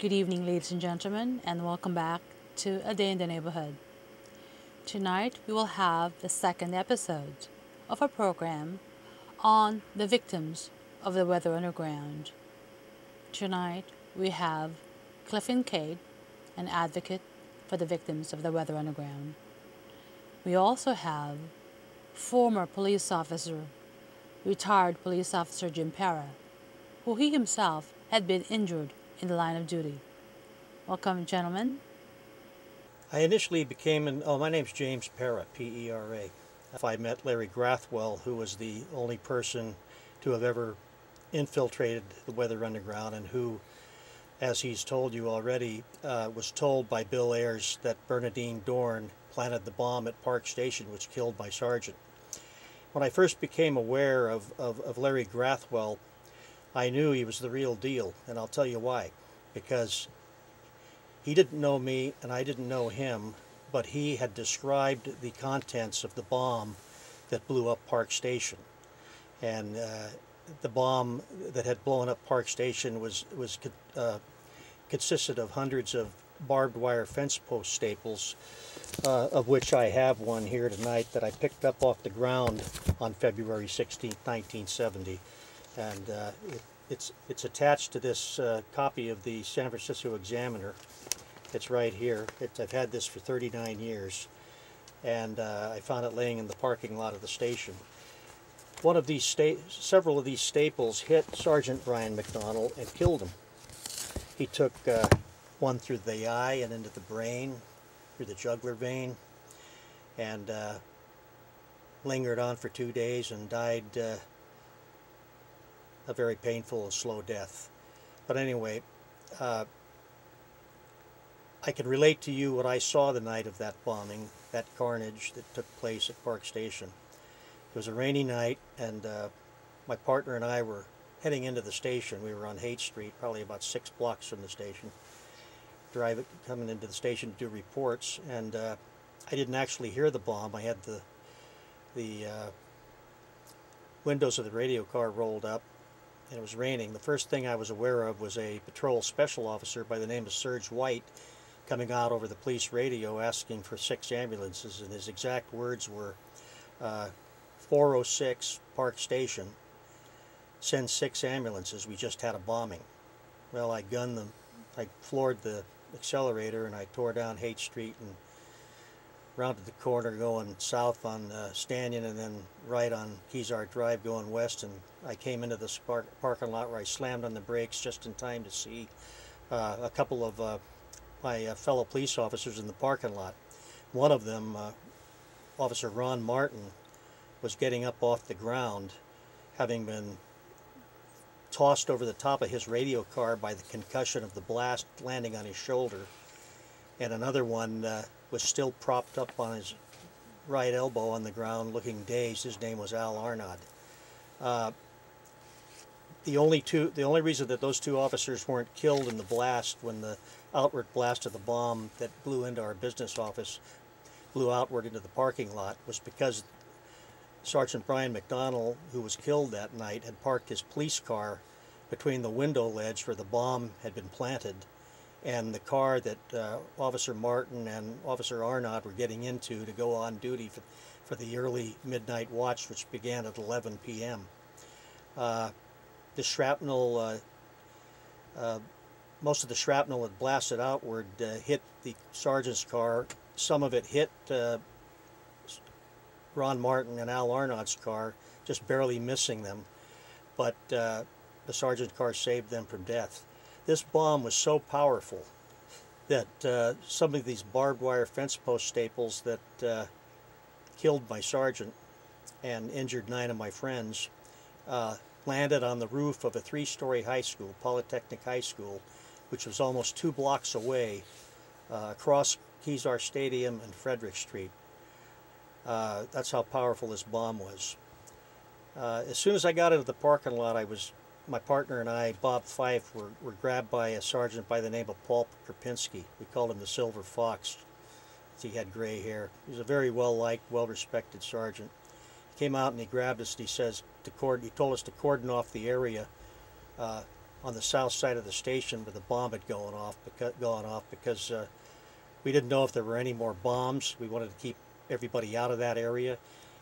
Good evening, ladies and gentlemen, and welcome back to A Day in the Neighborhood. Tonight, we will have the second episode of our program on the victims of the Weather Underground. Tonight, we have Cliff Kincaid, an advocate for the victims of the Weather Underground. We also have former police officer, retired police officer Jim Pera, who he himself had been injured in the line of duty. Welcome, gentlemen. I initially my name's James Pera, P-E-R-A. I met Larry Grathwohl, who was the only person to have ever infiltrated the Weather Underground and who, as he's told you already, was told by Bill Ayers that Bernadine Dorn planted the bomb at Park Station, which killed my sergeant. When I first became aware of Larry Grathwohl, I knew he was the real deal, and I'll tell you why. Because he didn't know me and I didn't know him, but he had described the contents of the bomb that blew up Park Station. And the bomb that had blown up Park Station consisted of hundreds of barbed wire fence post staples, of which I have one here tonight that I picked up off the ground on February 16th, 1970. And it's attached to this copy of the San Francisco Examiner. It's right here. I've had this for 39 years, and I found it laying in the parking lot of the station. Several of these staples hit Sergeant Brian McDonald and killed him. He took one through the eye and into the brain, through the jugular vein, and lingered on for 2 days and died a very painful and slow death. But anyway, I can relate to you what I saw the night of that bombing, that carnage that took place at Park Station. It was a rainy night, and my partner and I were heading into the station. We were on Haight Street, probably about 6 blocks from the station, coming into the station to do reports, and I didn't actually hear the bomb. I had the windows of the radio car rolled up, and it was raining. The first thing I was aware of was a patrol special officer by the name of Serge White coming out over the police radio asking for 6 ambulances, and his exact words were, 406 Park Station, send 6 ambulances, we just had a bombing. Well, I floored the accelerator and I tore down Haight Street and rounded the corner going south on Stanton and then right on Kezar Drive going west, and I came into the parking lot where I slammed on the brakes just in time to see a couple of my fellow police officers in the parking lot. One of them, Officer Ron Martin, was getting up off the ground, having been tossed over the top of his radio car by the concussion of the blast landing on his shoulder, and another one was still propped up on his right elbow on the ground looking dazed. His name was Al Arnaud. The only reason that those 2 officers weren't killed in the blast, when the outward blast of the bomb that blew into our business office blew outward into the parking lot, was because Sergeant Brian McDonald, who was killed that night, had parked his police car between the window ledge where the bomb had been planted and the car that Officer Martin and Officer Arnaud were getting into to go on duty for the early midnight watch, which began at 11 p.m. The shrapnel, most of the shrapnel had blasted outward, hit the sergeant's car. Some of it hit Ron Martin and Al Arnaud's car, just barely missing them, but the sergeant's car saved them from death. This bomb was so powerful that some of these barbed wire fence post staples that killed my sergeant and injured 9 of my friends landed on the roof of a 3-story high school, Polytechnic High School, which was almost 2 blocks away across Kezar Stadium and Frederick Street. That's how powerful this bomb was. As soon as I got into the parking lot, my partner and I, Bob Fife, were grabbed by a sergeant by the name of Paul Krupinski. We called him the Silver Fox. He had gray hair. He was a very well-liked, well-respected sergeant. He came out and he grabbed us and he told us to cordon off the area on the south side of the station where the bomb had gone off because we didn't know if there were any more bombs. We wanted to keep everybody out of that area.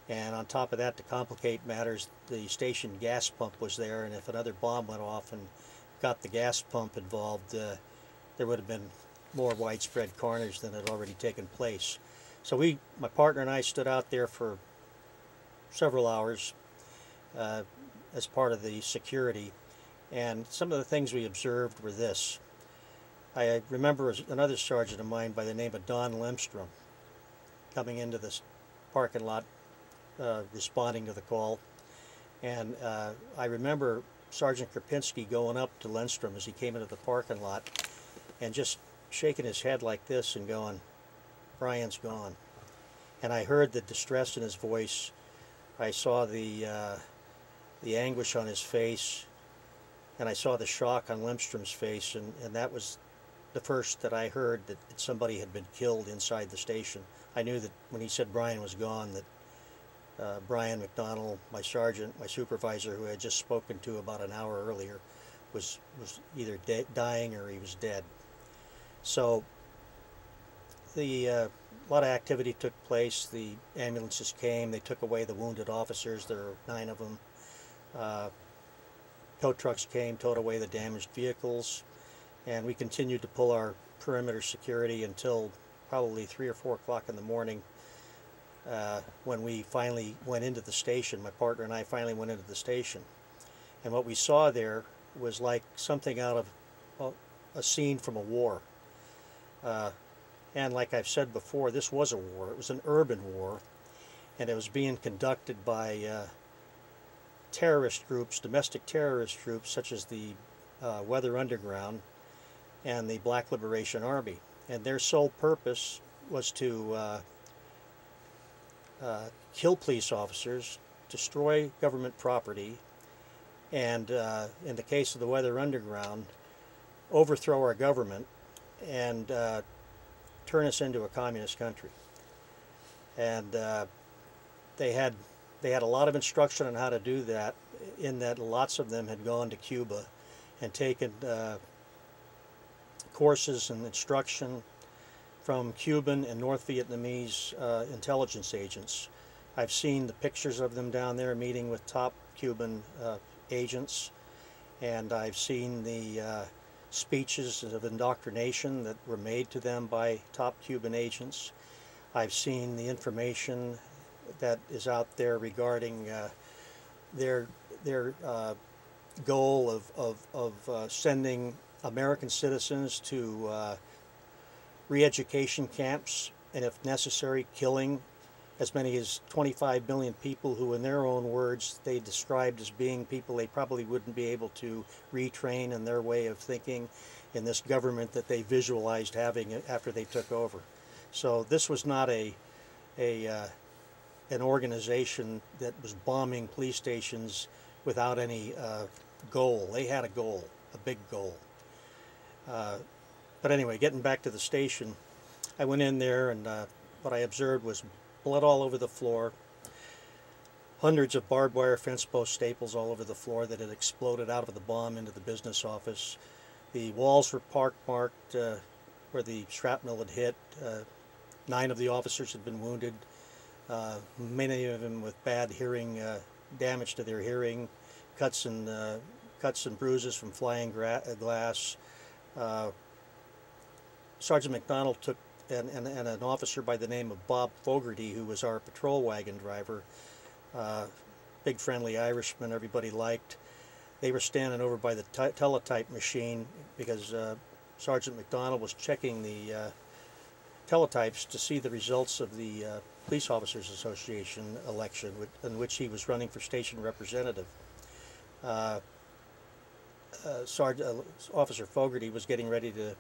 And on top of that, to complicate matters, the station gas pump was there, and if another bomb went off and got the gas pump involved, there would have been more widespread carnage than had already taken place. So my partner and I stood out there for several hours as part of the security, and some of the things we observed were this. I remember another sergeant of mine by the name of Don Lemstrom coming into this parking lot responding to the call, and I remember Sergeant Krupinski going up to Lindstrom as he came into the parking lot and just shaking his head like this and going, "Brian's gone." And I heard the distress in his voice. I saw the anguish on his face, and I saw the shock on Lindstrom's face, and that was the first that I heard that somebody had been killed inside the station. I knew that when he said Brian was gone, that Brian McDonald, my sergeant, my supervisor, who I had just spoken to about an hour earlier, was either dying or he was dead. So a lot of activity took place. The ambulances came. They took away the wounded officers. There were 9 of them. Tow trucks came, towed away the damaged vehicles, and we continued to pull our perimeter security until probably 3 or 4 o'clock in the morning, when we finally went into the station. My partner and I finally went into the station, and what we saw there was like something out of a scene from a war. And like I've said before, this was a war. It was an urban war, and it was being conducted by terrorist groups, domestic terrorist groups such as the Weather Underground and the Black Liberation Army. And their sole purpose was to kill police officers, destroy government property, and in the case of the Weather Underground, overthrow our government and turn us into a communist country. And they had a lot of instruction on how to do that, in that lots of them had gone to Cuba and taken courses and instruction from Cuban and North Vietnamese intelligence agents. I've seen the pictures of them down there meeting with top Cuban agents, and I've seen the speeches of indoctrination that were made to them by top Cuban agents. I've seen the information that is out there regarding their goal of sending American citizens to re-education camps, and if necessary killing as many as 25 million people who, in their own words, they described as being people they probably wouldn't be able to retrain in their way of thinking in this government that they visualized having after they took over. So this was not an organization that was bombing police stations without any goal. They had a goal, a big goal. But anyway, getting back to the station, I went in there, and what I observed was blood all over the floor, hundreds of barbed wire fence post staples all over the floor that had exploded out of the bomb into the business office. The walls were marked where the shrapnel had hit. 9 of the officers had been wounded, many of them with bad hearing, damage to their hearing, cuts and bruises from flying glass. Sergeant McDonald took and an officer by the name of Bob Fogarty, who was our patrol wagon driver, big friendly Irishman everybody liked. They were standing over by the teletype machine because Sergeant McDonald was checking the teletypes to see the results of the Police Officers Association election in which he was running for station representative. Officer Fogarty was getting ready to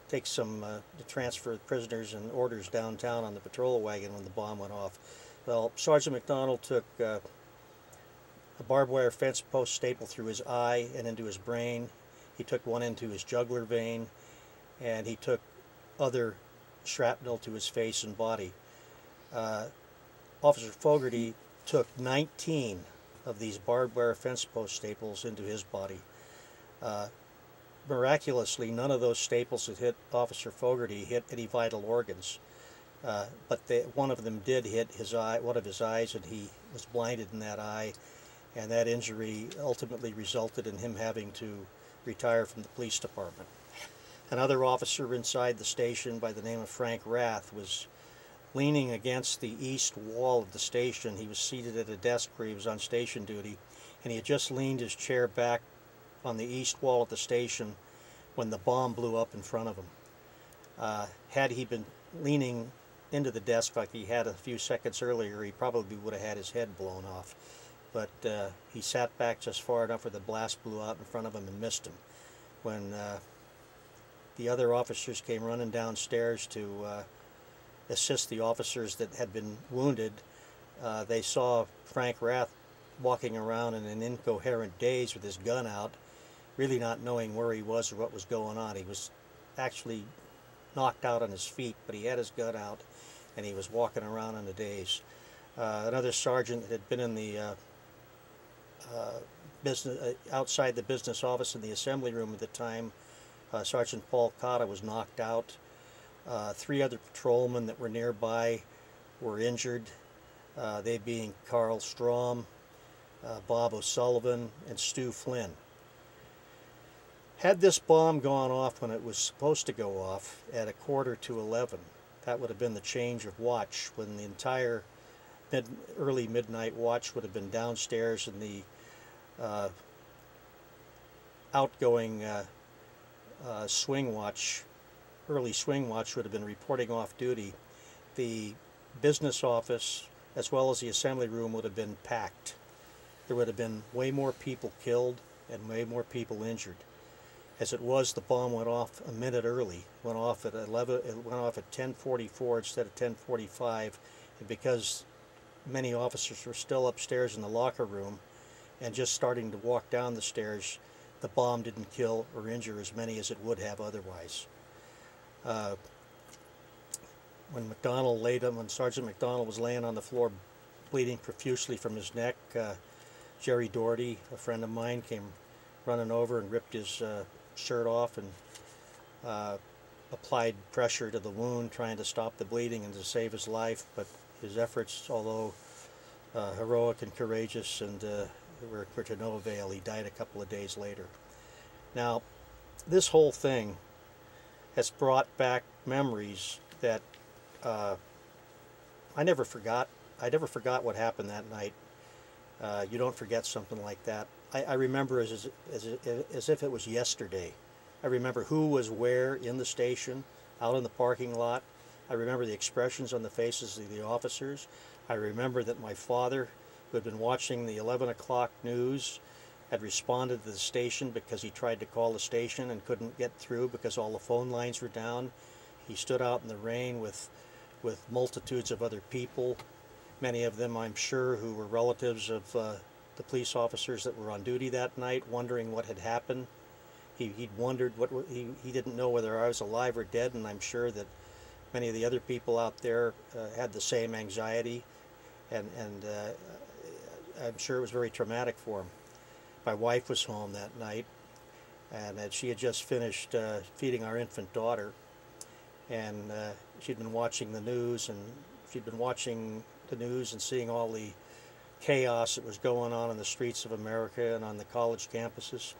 take some to transfer prisoners and orders downtown on the patrol wagon when the bomb went off. Well, Sergeant McDonald took a barbed wire fence post staple through his eye and into his brain. He took one into his jugular vein, and he took other shrapnel to his face and body. Officer Fogarty took 19 of these barbed wire fence post staples into his body. Miraculously, none of those staples that hit Officer Fogarty hit any vital organs, but one of them did hit his eye, one of his eyes, and he was blinded in that eye, and that injury ultimately resulted in him having to retire from the police department. Another officer inside the station by the name of Frank Rath was leaning against the east wall of the station. He was seated at a desk where he was on station duty, and he had just leaned his chair back on the east wall of the station when the bomb blew up in front of him. Had he been leaning into the desk like he had a few seconds earlier, he probably would have had his head blown off. But he sat back just far enough where the blast blew out in front of him and missed him. When the other officers came running downstairs to assist the officers that had been wounded, they saw Frank Rath walking around in an incoherent daze with his gun out, really not knowing where he was or what was going on. He was actually knocked out on his feet, but he had his gun out and he was walking around in a daze. Another sergeant that had been in the outside the business office in the assembly room at the time, Sergeant Paul Cotta, was knocked out. 3 other patrolmen that were nearby were injured, they being Carl Strom, Bob O'Sullivan, and Stu Flynn. Had this bomb gone off when it was supposed to go off at 11:15, that would have been the change of watch, when the entire early midnight watch would have been downstairs, and the outgoing swing watch, early swing watch, would have been reporting off duty. The business office as well as the assembly room would have been packed. There would have been way more people killed and way more people injured. As it was, the bomb went off a minute early. Went off at 10:44 instead of 10:45, and because many officers were still upstairs in the locker room and just starting to walk down the stairs, the bomb didn't kill or injure as many as it would have otherwise. When Sergeant McDonald was laying on the floor bleeding profusely from his neck, Jerry Doherty, a friend of mine, came running over and ripped his shirt off and applied pressure to the wound, trying to stop the bleeding and to save his life. But his efforts, although heroic and courageous, and were to no avail. He died a couple of days later. Now, this whole thing has brought back memories that I never forgot. I never forgot what happened that night. You don't forget something like that. I remember as if it was yesterday. I remember who was where in the station, out in the parking lot. I remember the expressions on the faces of the officers. I remember that my father, who had been watching the 11 o'clock news, had responded to the station because he tried to call the station and couldn't get through because all the phone lines were down. He stood out in the rain with multitudes of other people, many of them, I'm sure, who were relatives of the police officers that were on duty that night, wondering what had happened. He'd wondered he didn't know whether I was alive or dead, and I'm sure that many of the other people out there had the same anxiety, and I'm sure it was very traumatic for him. My wife was home that night, and she had just finished feeding our infant daughter, and she'd been watching the news, and seeing all the chaos that was going on in the streets of America and on the college campuses.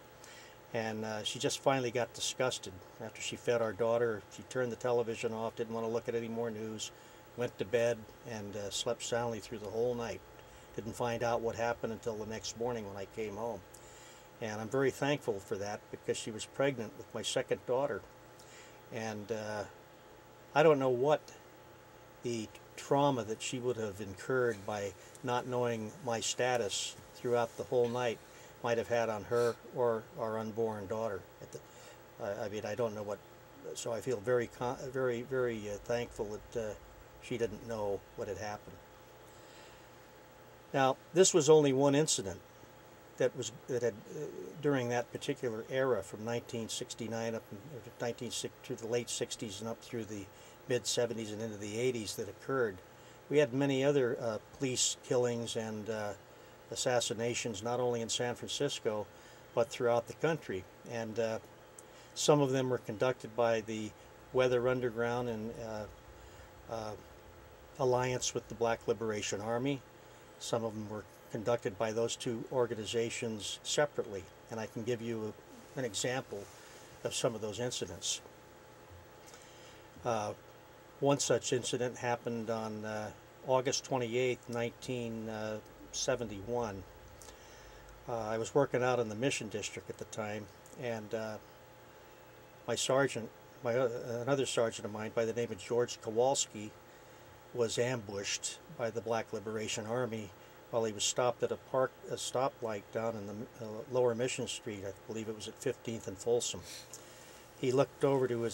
And she just finally got disgusted after she fed our daughter. She turned the television off, didn't want to look at any more news, went to bed, and slept soundly through the whole night. Didn't find out what happened until the next morning when I came home. And I'm very thankful for that, because she was pregnant with my second daughter. And I don't know what the trauma that she would have incurred by not knowing my status throughout the whole night might have had on her or our unborn daughter. I mean, I don't know what, so I feel very, very thankful that she didn't know what had happened. Now, this was only one incident that had during that particular era, from 1969 up to the late 60s and up through the mid 70s and into the 80s that occurred. We had many other police killings and assassinations, not only in San Francisco, but throughout the country. And some of them were conducted by the Weather Underground in alliance with the Black Liberation Army. Some of them were conducted by those two organizations separately, and I can give you an example of some of those incidents. One such incident happened on August 28, 1971. I was working out in the Mission District at the time, and my sergeant, another sergeant of mine by the name of George Kowalski, was ambushed by the Black Liberation Army while he was stopped at a stoplight down in the Lower Mission Street. I believe it was at 15th and Folsom. He looked over to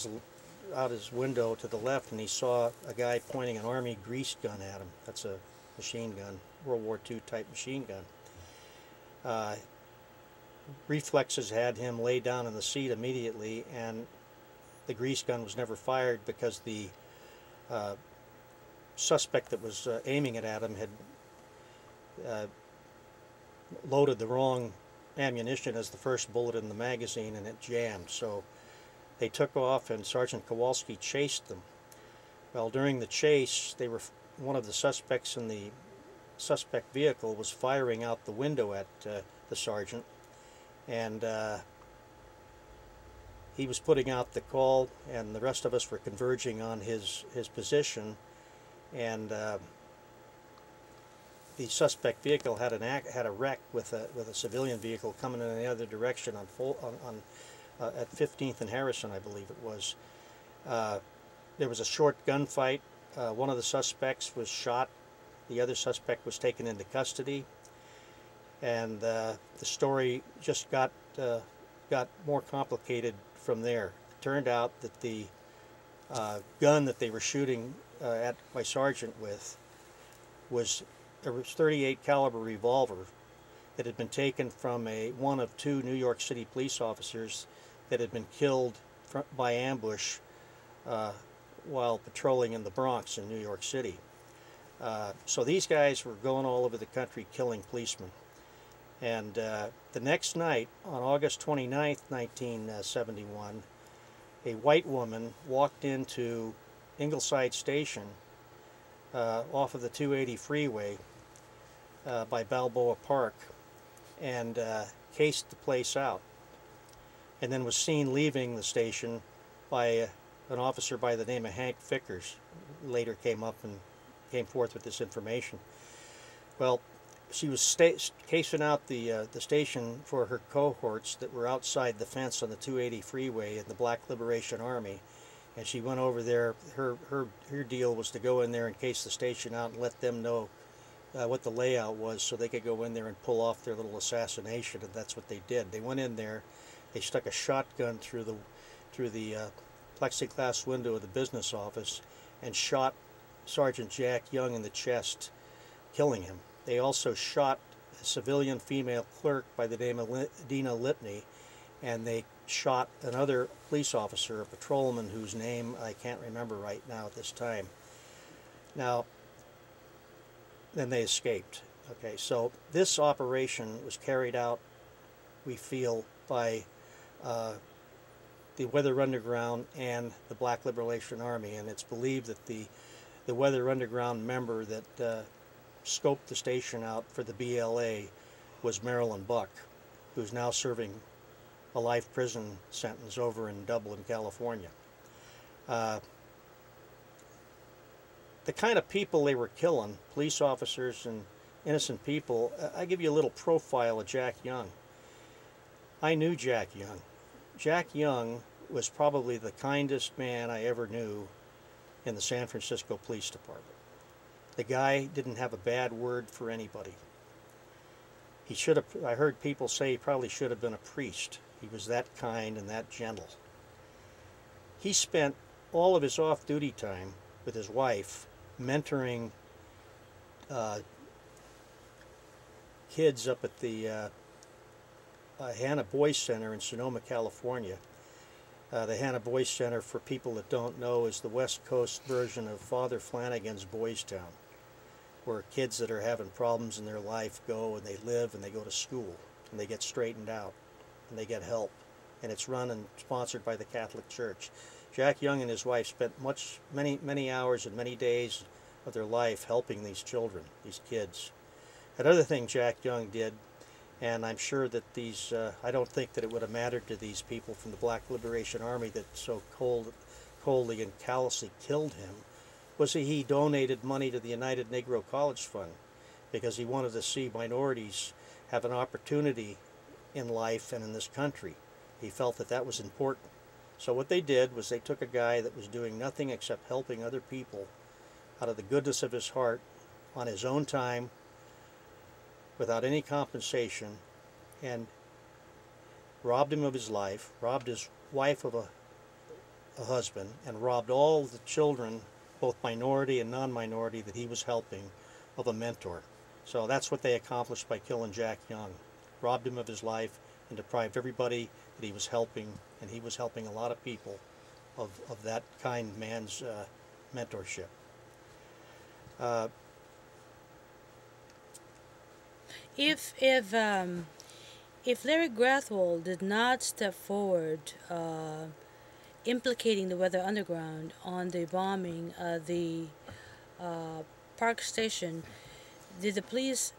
out his window to the left, and he saw a guy pointing an Army grease gun at him. That's a machine gun, World War II type machine gun. Reflexes had him lay down in the seat immediately, and the grease gun was never fired because the suspect that was aiming it at him had loaded the wrong ammunition as the first bullet in the magazine, and it jammed. So they took off, and Sergeant Kowalski chased them. Well, during the chase, one of the suspects in the suspect vehicle was firing out the window at the sergeant, and he was putting out the call, and the rest of us were converging on his position, and the suspect vehicle had a wreck with a civilian vehicle coming in the other direction at 15th and Harrison, I believe it was. There was a short gunfight. One of the suspects was shot. The other suspect was taken into custody, and the story just got more complicated from there. It turned out that the gun that they were shooting at my sergeant with was a 38 caliber revolver that had been taken from one of two New York City police officers that had been killed by ambush while patrolling in the Bronx in New York City. So these guys were going all over the country killing policemen. And the next night, on August 29th, 1971, a white woman walked into Ingleside Station off of the 280 freeway by Balboa Park, and cased the place out, and then was seen leaving the station by an officer by the name of Hank Vickers. Later came forth with this information. Well, she was casing out the station for her cohorts that were outside the fence on the 280 freeway in the Black Liberation Army, and she went over there. Her deal was to go in there and case the station out and let them know what the layout was, so they could go in there and pull off their little assassination. And that's what they did. They went in there, they stuck a shotgun through the plexiglass window of the business office and shot Sergeant Jack Young in the chest, killing him. They also shot a civilian female clerk by the name of Dina Lipney, and they shot another police officer, a patrolman whose name I can't remember right now at this time. Now, then they escaped. Okay, so this operation was carried out, we feel, by the Weather Underground and the Black Liberation Army, and it's believed that the Weather Underground member that scoped the station out for the BLA was Marilyn Buck, who's now serving a life prison sentence over in Dublin, California. The kind of people they were killing, police officers and innocent people, I give you a little profile of Jack Young. I knew Jack Young. Jack Young was probably the kindest man I ever knew in the San Francisco Police Department. The guy didn't have a bad word for anybody. He should have, I heard people say he probably should have been a priest. He was that kind and that gentle. He spent all of his off-duty time with his wife mentoring kids up at the Hannah Boys Center in Sonoma, California. The Hannah Boys Center, for people that don't know, is the West Coast version of Father Flanagan's Boys Town, where kids that are having problems in their life go and they live and they go to school and they get straightened out. and they get help. And it's run and sponsored by the Catholic Church. Jack Young and his wife spent many hours and many days of their life helping these children, these kids. Another thing Jack Young did, and I'm sure that these, I don't think that it would have mattered to these people from the Black Liberation Army that so coldly and callously killed him, was he donated money to the United Negro College Fund because he wanted to see minorities have an opportunity in life and in this country. He felt that that was important. So what they did was they took a guy that was doing nothing except helping other people out of the goodness of his heart on his own time without any compensation, and robbed him of his life, robbed his wife of a husband, and robbed all the children, both minority and non-minority, that he was helping, of a mentor. So that's what they accomplished by killing Jack Young. Robbed him of his life and deprived everybody that he was helping, and he was helping a lot of people of that kind man's mentorship. If Larry Grathwohl did not step forward, implicating the Weather Underground on the bombing of the Park Station, did the police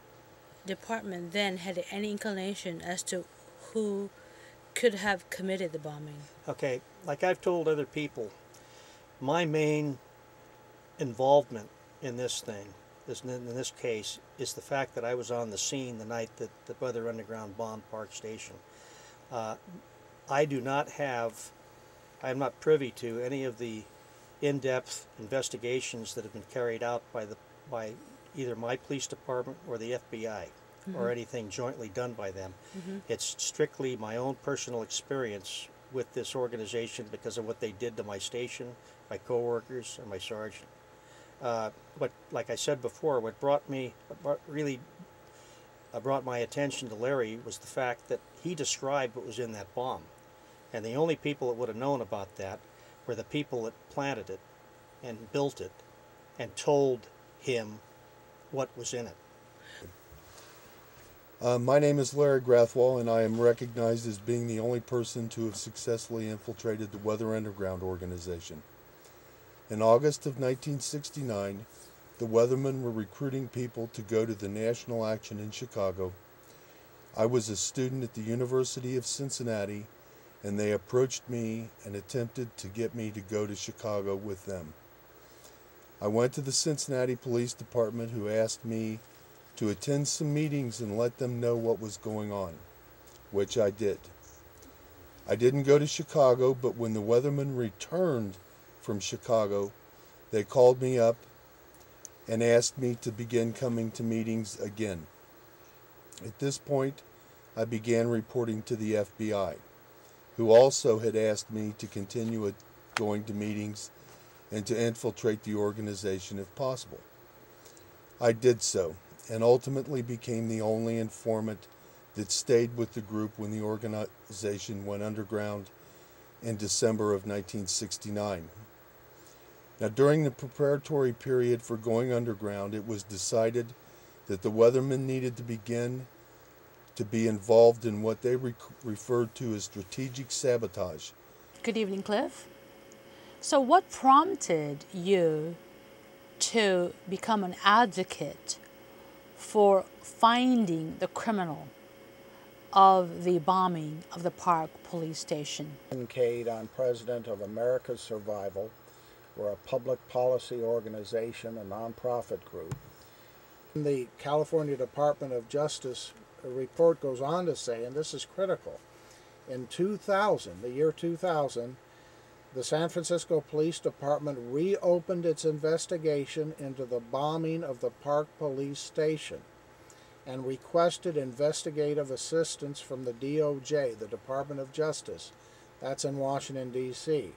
department then had any inclination as to who could have committed the bombing? Okay, like I've told other people, my main involvement in this thing, in this case, is the fact that I was on the scene the night that the Weather Underground bombed Park Station. I am not privy to any of the in-depth investigations that have been carried out by either my police department or the FBI, or anything jointly done by them. It's strictly my own personal experience with this organization because of what they did to my station, my coworkers, and my sergeant. But like I said before, what brought my attention to Larry was the fact that he described what was in that bomb. And the only people that would have known about that were the people that planted it and built it and told him what was in it. My name is Larry Grathwohl, and I am recognized as being the only person to have successfully infiltrated the Weather Underground organization. In August of 1969, the Weathermen were recruiting people to go to the national action in Chicago. I was a student at the University of Cincinnati, and they approached me and attempted to get me to go to Chicago with them. I went to the Cincinnati Police Department, who asked me to attend some meetings and let them know what was going on, which I did. I didn't go to Chicago, but when the Weathermen returned from Chicago, they called me up and asked me to begin coming to meetings again. At this point, I began reporting to the FBI, who also had asked me to continue going to meetings and to infiltrate the organization if possible. I did so, and ultimately became the only informant that stayed with the group when the organization went underground in December of 1969. Now, during the preparatory period for going underground, it was decided that the Weathermen needed to begin to be involved in what they referred to as strategic sabotage. Good evening, Cliff. So what prompted you to become an advocate for finding the criminal of the bombing of the Park Police Station? Kincaid, I'm president of America's Survival. We're a public policy organization, a nonprofit group. The California Department of Justice report goes on to say, and this is critical, in 2000, the year 2000, the San Francisco Police Department reopened its investigation into the bombing of the Park Police Station and requested investigative assistance from the DOJ, the Department of Justice. That's in Washington, D.C.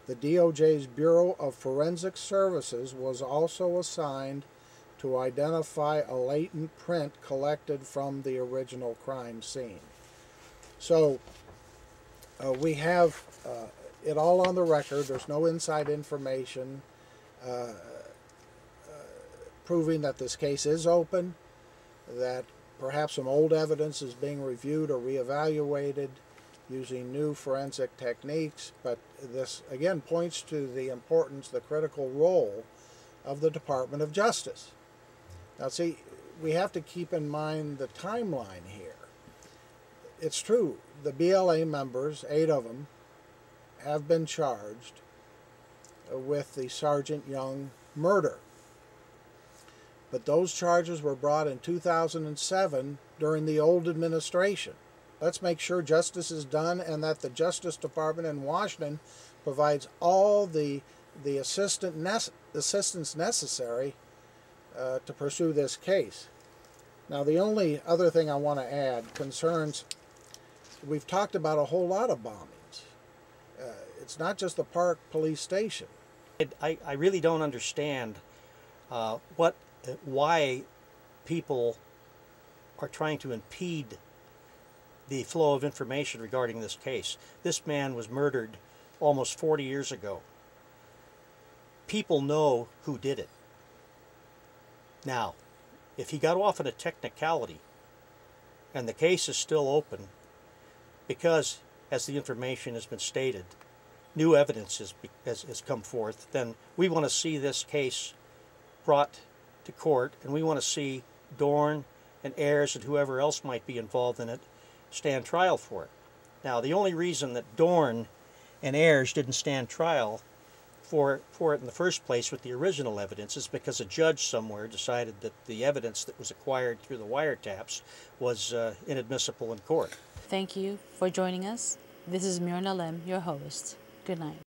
The DOJ's Bureau of Forensic Services was also assigned to identify a latent print collected from the original crime scene. So we have it all on the record. There's no inside information proving that this case is open, that perhaps some old evidence is being reviewed or reevaluated using new forensic techniques, but this again points to the importance, the critical role of the Department of Justice. Now see, we have to keep in mind the timeline here. It's true, the BLA members, 8 of them, have been charged with the Sergeant Young murder. But those charges were brought in 2007 during the old administration. Let's make sure justice is done and that the Justice Department in Washington provides all the assistance necessary to pursue this case. Now, the only other thing I want to add concerns, we've talked about a whole lot of bombings. It's not just the Park Police Station. I really don't understand why people are trying to impede the flow of information regarding this case. This man was murdered almost 40 years ago. People know who did it. Now, if he got off on a technicality and the case is still open because, as the information has been stated, new evidence has come forth, then we want to see this case brought to court, and we want to see Dorn and Ayers and whoever else might be involved in it stand trial for it. Now, the only reason that Dorn and Ayers didn't stand trial for it in the first place with the original evidence is because a judge somewhere decided that the evidence that was acquired through the wiretaps was inadmissible in court. Thank you for joining us. This is Myrna Lim, your host. Good night.